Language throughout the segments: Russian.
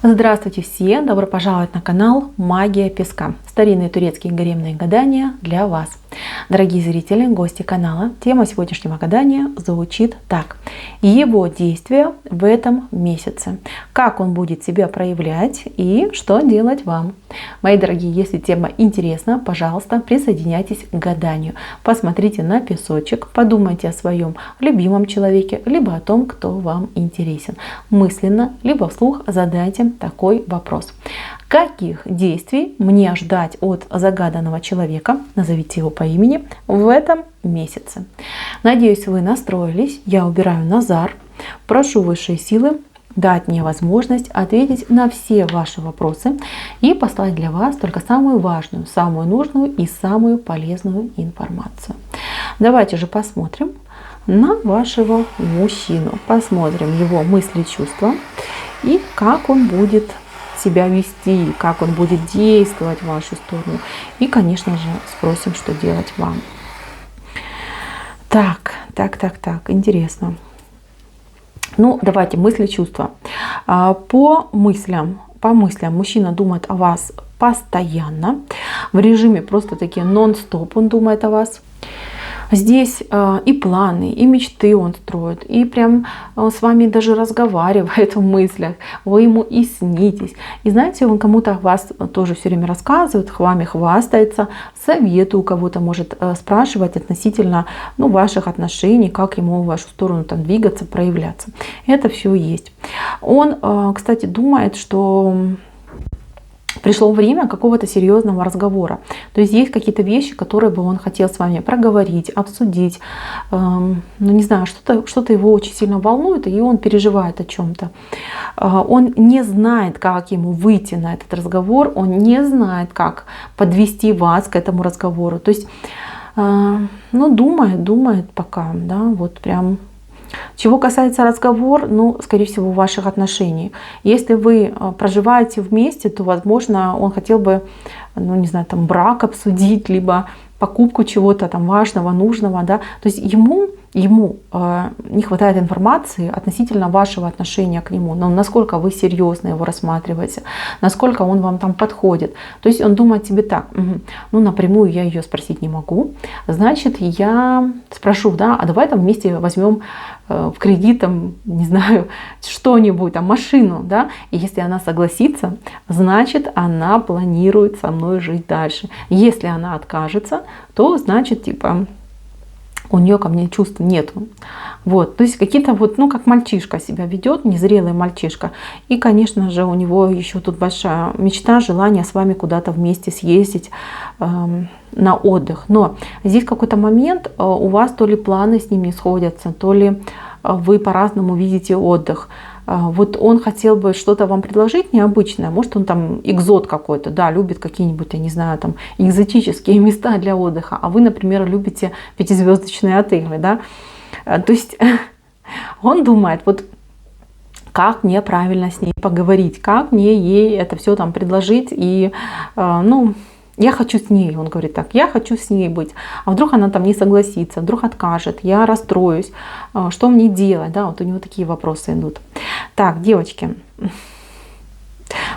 Здравствуйте все! Добро пожаловать на канал Магия Песка. Старинные турецкие гаремные гадания для вас. Дорогие зрители, гости канала, тема сегодняшнего гадания звучит так. Его действия в этом месяце. Как он будет себя проявлять и что делать вам. Мои дорогие, если тема интересна, пожалуйста, присоединяйтесь к гаданию. Посмотрите на песочек, подумайте о своем любимом человеке, либо о том, кто вам интересен. Мысленно, либо вслух задайте такой вопрос. Каких действий мне ждать от загаданного человека, назовите его по имени, в этом месяце? Надеюсь, вы настроились. Я убираю Назар. Прошу высшие силы дать мне возможность ответить на все ваши вопросы и послать для вас только самую важную, самую нужную и самую полезную информацию. Давайте же посмотрим на вашего мужчину. Посмотрим его мысли, чувства и как он будет себя вести, как он будет действовать в вашу сторону. И, конечно же, спросим, что делать вам. Так, интересно. Ну, давайте, мысли, чувства. По мыслям мужчина думает о вас постоянно, в режиме просто таки нон-стоп он думает о вас. Здесь и планы, и мечты он строит, и прям с вами даже разговаривает в мыслях, вы ему и снитесь. И знаете, он кому-то вас тоже все время рассказывает, вами хвастается, советы у кого-то может спрашивать относительно ваших отношений, как ему в вашу сторону там двигаться, проявляться. Это все есть. Он, кстати, думает, что пришло время какого-то серьезного разговора. То есть есть какие-то вещи, которые бы он хотел с вами проговорить, обсудить. Не знаю, что-то его очень сильно волнует, и он переживает о чем-то. Он не знает, как ему выйти на этот разговор, он не знает, как подвести вас к этому разговору. То есть, думает пока, да, вот прям. Чего касается разговора, скорее всего, ваших отношений. Если вы проживаете вместе, то, возможно, он хотел бы, брак обсудить, либо покупку чего-то там важного, нужного, да. То есть ему не хватает информации относительно вашего отношения к нему, но насколько вы серьезно его рассматриваете, насколько он вам там подходит. То есть он думает себе так: напрямую я ее спросить не могу, значит, я спрошу, да, а давай там вместе возьмем в кредит, что-нибудь, машину, да, и если она согласится, значит, она планирует со мной жить дальше. Если она откажется, то значит, у нее ко мне чувств нету. Вот, то есть какие-то как мальчишка себя ведет, незрелый мальчишка. И, конечно же, у него еще тут большая мечта, желание с вами куда-то вместе съездить на отдых. Но здесь какой-то момент у вас то ли планы с ним не сходятся, то ли вы по-разному видите отдых. Вот он хотел бы что-то вам предложить необычное. Может, он там экзот какой-то, да, любит какие-нибудь, экзотические места для отдыха. А вы, например, любите пятизвездочные отели, да. То есть он думает, как мне правильно с ней поговорить, как мне ей это все там предложить. И, я хочу с ней, он говорит так, я хочу с ней быть. А вдруг она там не согласится, вдруг откажет, я расстроюсь, что мне делать, да, у него такие вопросы идут. Так, девочки,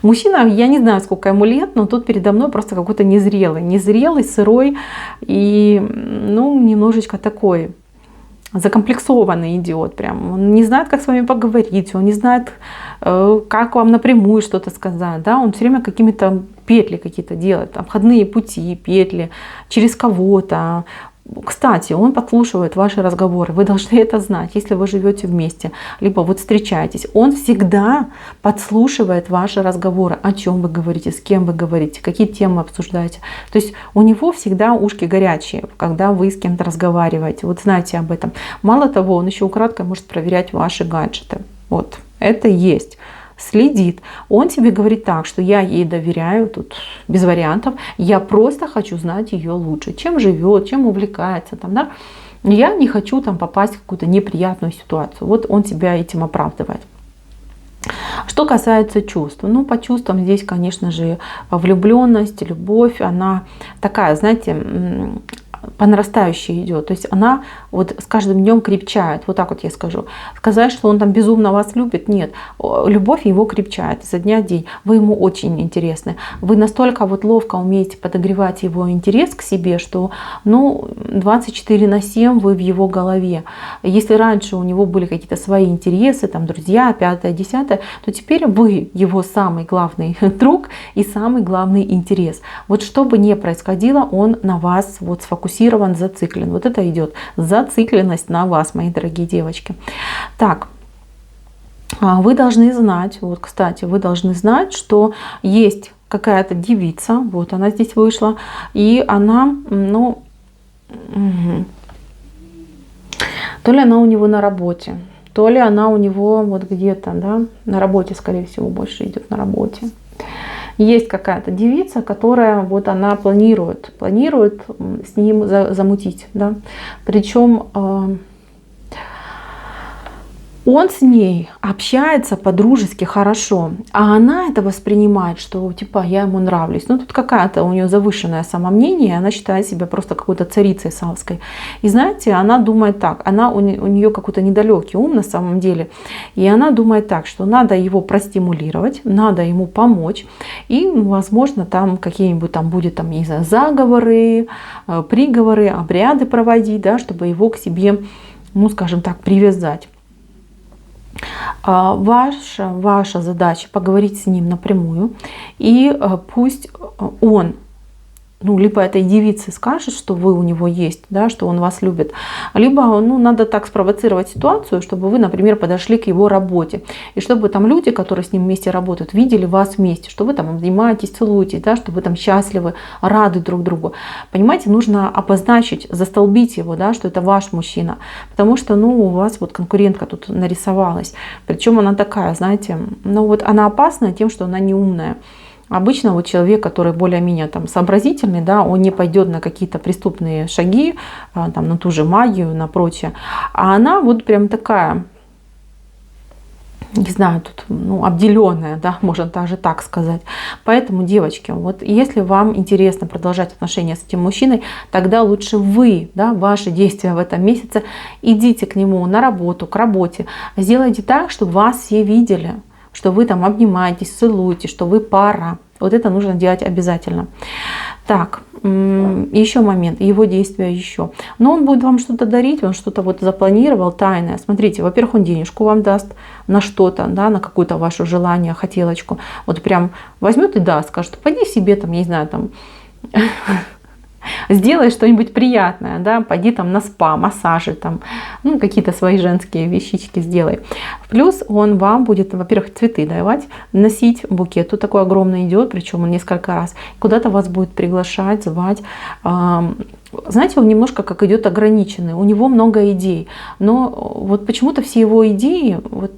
мужчина, я не знаю, сколько ему лет, но тут передо мной просто какой-то незрелый, сырой и, немножечко такой закомплексованный идиот прям. Он не знает, как с вами поговорить, он не знает, как вам напрямую что-то сказать, да, он все время какими-то петли какие-то делает, обходные пути, петли через кого-то. Кстати, он подслушивает ваши разговоры, вы должны это знать, если вы живете вместе, либо встречаетесь. Он всегда подслушивает ваши разговоры, о чем вы говорите, с кем вы говорите, какие темы обсуждаете. То есть у него всегда ушки горячие, когда вы с кем-то разговариваете. Вот знайте об этом. Мало того, он еще украдкой может проверять ваши гаджеты. Вот, это есть. Следит. Он тебе говорит так, что я ей доверяю, тут без вариантов, я просто хочу знать ее лучше, чем живет, чем увлекается, там, да? Я не хочу там попасть в какую-то неприятную ситуацию. Вот он тебя этим оправдывает. Что касается чувств, по чувствам здесь, конечно же, влюбленность, любовь, она такая, знаете, по нарастающей идет. То есть она вот с каждым днем крепчает. Вот так вот я скажу. Сказать, что он там безумно вас любит, нет. Любовь его крепчает изо дня в день. Вы ему очень интересны. Вы настолько вот ловко умеете подогревать его интерес к себе, что 24/7 вы в его голове. Если раньше у него были какие-то свои интересы, там друзья, 5-е, 10-е, то теперь вы его самый главный друг и самый главный интерес. Вот что бы ни происходило, он на вас вот сфокусирован, зациклен. Вот это идет зацикленность на вас, мои дорогие девочки. Так, вы должны знать, вот, кстати, вы должны знать, что есть какая-то девица, вот она здесь вышла, и она, то ли она у него на работе, то ли она у него вот где-то, да, на работе, скорее всего, больше идет на работе. Есть какая-то девица, которая вот она планирует с ним замутить, да, причем он с ней общается по-дружески хорошо, а она это воспринимает, что типа я ему нравлюсь. Ну тут какая-то у нее завышенное самомнение, она считает себя просто какой-то царицей савской. И знаете, она думает так, у нее какой-то недалекий ум на самом деле, и она думает так, что надо его простимулировать, надо ему помочь, и, возможно, там какие-нибудь там будет там, не знаю, заговоры, приговоры, обряды проводить, да, чтобы его к себе, скажем так, привязать. Ваша задача поговорить с ним напрямую, и пусть он, либо этой девице скажет, что вы у него есть, да, что он вас любит, либо надо так спровоцировать ситуацию, чтобы вы, например, подошли к его работе, и чтобы там люди, которые с ним вместе работают, видели вас вместе, что вы там обнимаетесь, целуетесь, да, что вы там счастливы, рады друг другу. Понимаете, нужно обозначить, застолбить его, да, что это ваш мужчина, потому что, у вас вот конкурентка тут нарисовалась, причем она такая, знаете, вот она опасная тем, что она не умная. Обычно вот человек, который более-менее там сообразительный, да, он не пойдет на какие-то преступные шаги, там, на ту же магию, на прочее. А она вот прям такая, не знаю, тут, обделенная, да, можно даже так сказать. Поэтому, девочки, вот если вам интересно продолжать отношения с этим мужчиной, тогда лучше вы, да, ваши действия в этом месяце, идите к нему на работу, к работе, сделайте так, чтобы вас все видели, что вы там обнимаетесь, целуетесь, что вы пара. Вот это нужно делать обязательно. Так, еще момент, его действия еще. Но он будет вам что-то дарить, он что-то вот запланировал тайное. Смотрите, во-первых, он денежку вам даст на что-то, да, на какое-то ваше желание, хотелочку. Вот прям возьмет и даст, скажет, пойди себе там, я не знаю, там... Сделай что-нибудь приятное, да, пойди там на спа, массажи, там, какие-то свои женские вещички сделай. Плюс он вам будет, во-первых, цветы давать, носить букет. Тут такой огромный идет, причем он несколько раз. Куда-то вас будет приглашать, звать. Знаете, он немножко как идет ограниченный, у него много идей. Но вот почему-то все его идеи, вот,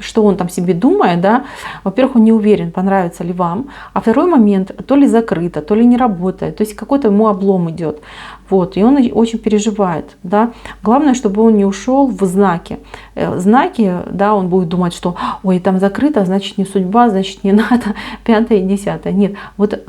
что он там себе думает, да, во-первых, он не уверен, понравится ли вам, а второй момент, то ли закрыто, то ли не работает, то есть какой-то ему облом идет, вот, и он очень переживает, да, главное, чтобы он не ушел в знаки, да, он будет думать, что, ой, там закрыто, значит не судьба, значит не надо, 5-е, 10-е, нет, вот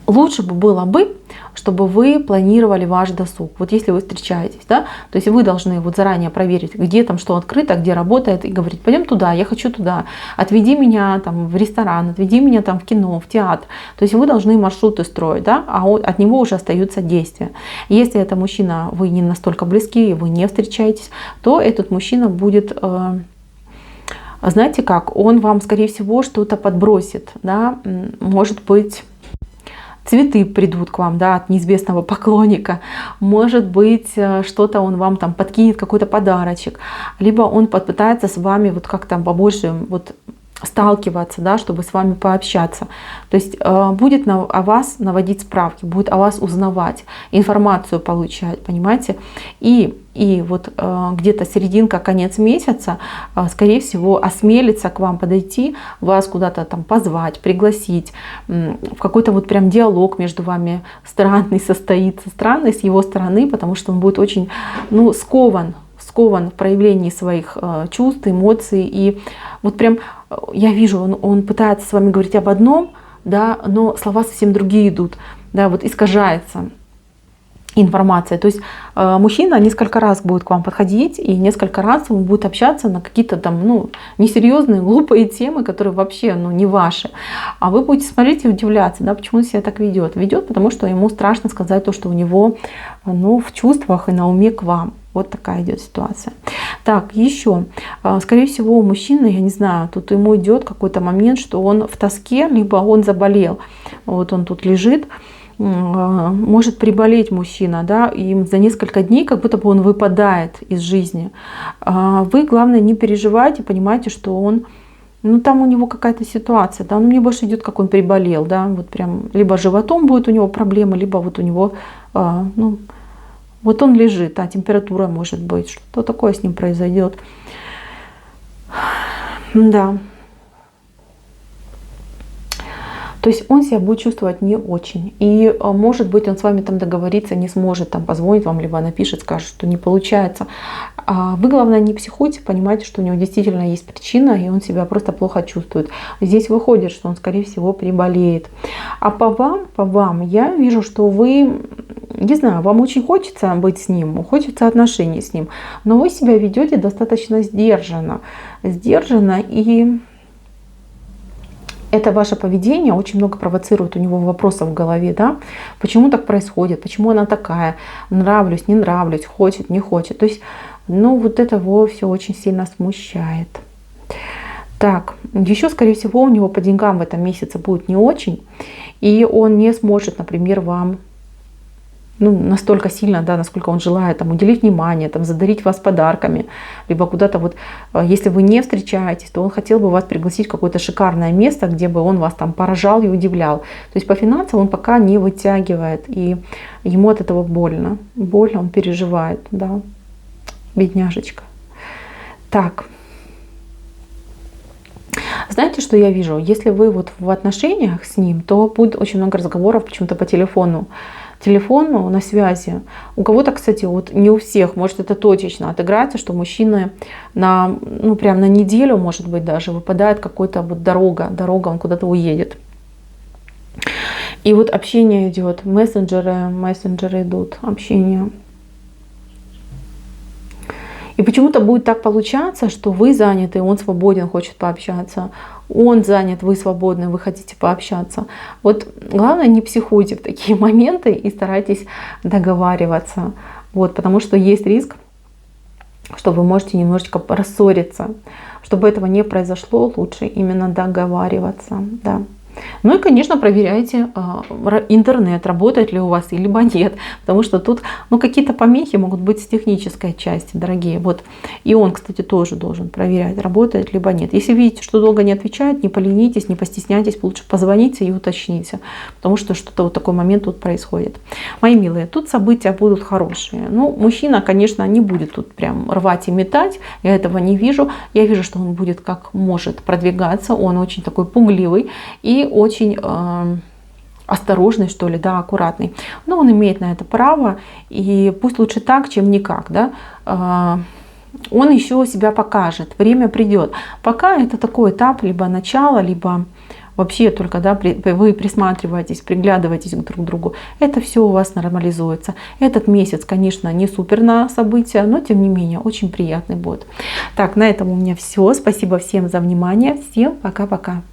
лучше бы было бы, чтобы вы планировали ваш досуг. Вот если вы встречаетесь, да, то есть вы должны вот заранее проверить, где там что открыто, где работает, и говорить, пойдем туда, я хочу туда, отведи меня там в ресторан, отведи меня там в кино, в театр. То есть вы должны маршруты строить, да, а от него уже остаются действия. Если это мужчина, вы не настолько близки, вы не встречаетесь, то этот мужчина будет... знаете как, он вам, скорее всего, что-то подбросит, да, может быть, цветы придут к вам, да, от неизвестного поклонника, может быть, что-то он вам там подкинет, какой-то подарочек, либо он попытается с вами вот как-то побольше вот сталкиваться, да, чтобы с вами пообщаться. То есть будет о вас наводить справки, будет о вас узнавать, информацию получать, понимаете? И вот где-то серединка, конец месяца, скорее всего, осмелится к вам подойти, вас куда-то там позвать, пригласить, в какой-то вот прям диалог между вами странный состоится, странный с его стороны, потому что он будет очень, скован в проявлении своих чувств, эмоций. И вот прям я вижу, он пытается с вами говорить об одном, да, но слова совсем другие идут, да, вот искажается. информация. То есть мужчина несколько раз будет к вам подходить, и несколько раз он будет общаться на какие-то там, ну, несерьезные, глупые темы, которые вообще, ну, не ваши. А вы будете смотреть и удивляться, да, почему он себя так ведет. Ведет, потому что ему страшно сказать то, что у него, ну, в чувствах и на уме к вам. Вот такая идет ситуация. Так, еще. Скорее всего, у мужчины, я не знаю, тут ему идет какой-то момент, что он в тоске, либо он заболел. Вот он тут лежит. Может приболеть мужчина, да, и за несколько дней как будто бы он выпадает из жизни. Вы, главное, не переживайте, понимаете, что он, ну, там у него какая-то ситуация, да, мне больше идет, как он приболел, да, вот прям, либо животом будет у него проблема, либо вот у него, ну, вот он лежит, а температура может быть, что такое с ним произойдет. Да. То есть он себя будет чувствовать не очень. И может быть он с вами там договориться не сможет, там позвонит вам, либо напишет, скажет, что не получается. Вы, главное, не психуйте, понимаете, что у него действительно есть причина, и он себя просто плохо чувствует. Здесь выходит, что он, скорее всего, приболеет. А по вам, я вижу, что вы, не знаю, вам очень хочется быть с ним, хочется отношений с ним, но вы себя ведете достаточно сдержанно. И это ваше поведение очень много провоцирует у него вопросов в голове, да? Почему так происходит? Почему она такая? Нравлюсь, не нравлюсь, хочет, не хочет. То есть, ну, вот это его все очень сильно смущает. Так, еще, скорее всего, у него по деньгам в этом месяце будет не очень. И он не сможет, например, вам, ну, настолько сильно, да, насколько он желает, там, уделить внимание, там, задарить вас подарками, либо куда-то вот, если вы не встречаетесь, то он хотел бы вас пригласить в какое-то шикарное место, где бы он вас там поражал и удивлял. То есть по финансам он пока не вытягивает, и ему от этого больно. Больно, он переживает, да, бедняжечка. Так. Знаете, что я вижу? Если вы вот в отношениях с ним, то будет очень много разговоров почему-то по телефону. На связи. У кого-то, кстати, вот не у всех, может это точечно отыграется, что мужчина на, ну, прям на неделю, может быть, даже выпадает какой-то вот дорога, он куда-то уедет. И вот общение идет, мессенджеры идут, общение. И почему-то будет так получаться, что вы заняты, он свободен, хочет пообщаться. Он занят, вы свободны, вы хотите пообщаться. Вот главное, не психуйте в такие моменты и старайтесь договариваться. Вот, потому что есть риск, что вы можете немножечко рассориться. Чтобы этого не произошло, лучше именно договариваться. Да. Ну и, конечно, проверяйте интернет, работает ли у вас, либо нет. Потому что тут, ну, какие-то помехи могут быть с технической части, дорогие. Вот. И он, кстати, тоже должен проверять, работает либо нет. Если видите, что долго не отвечает, не поленитесь, не постесняйтесь, лучше позвоните и уточните. Потому что что-то вот такой момент тут происходит. Мои милые, тут события будут хорошие. Ну, мужчина, конечно, не будет тут прям рвать и метать. Я этого не вижу. Я вижу, что он будет как может продвигаться. Он очень такой пугливый и очень осторожный, что ли, да, аккуратный. Но он имеет на это право, и пусть лучше так, чем никак, да. Он еще себя покажет, время придет. Пока это такой этап, либо начало, либо вообще только, да, вы присматриваетесь, приглядываетесь друг к другу. Это все у вас нормализуется. Этот месяц, конечно, не супер на события, но тем не менее очень приятный будет. Так, на этом у меня все. Спасибо всем за внимание. Всем пока-пока.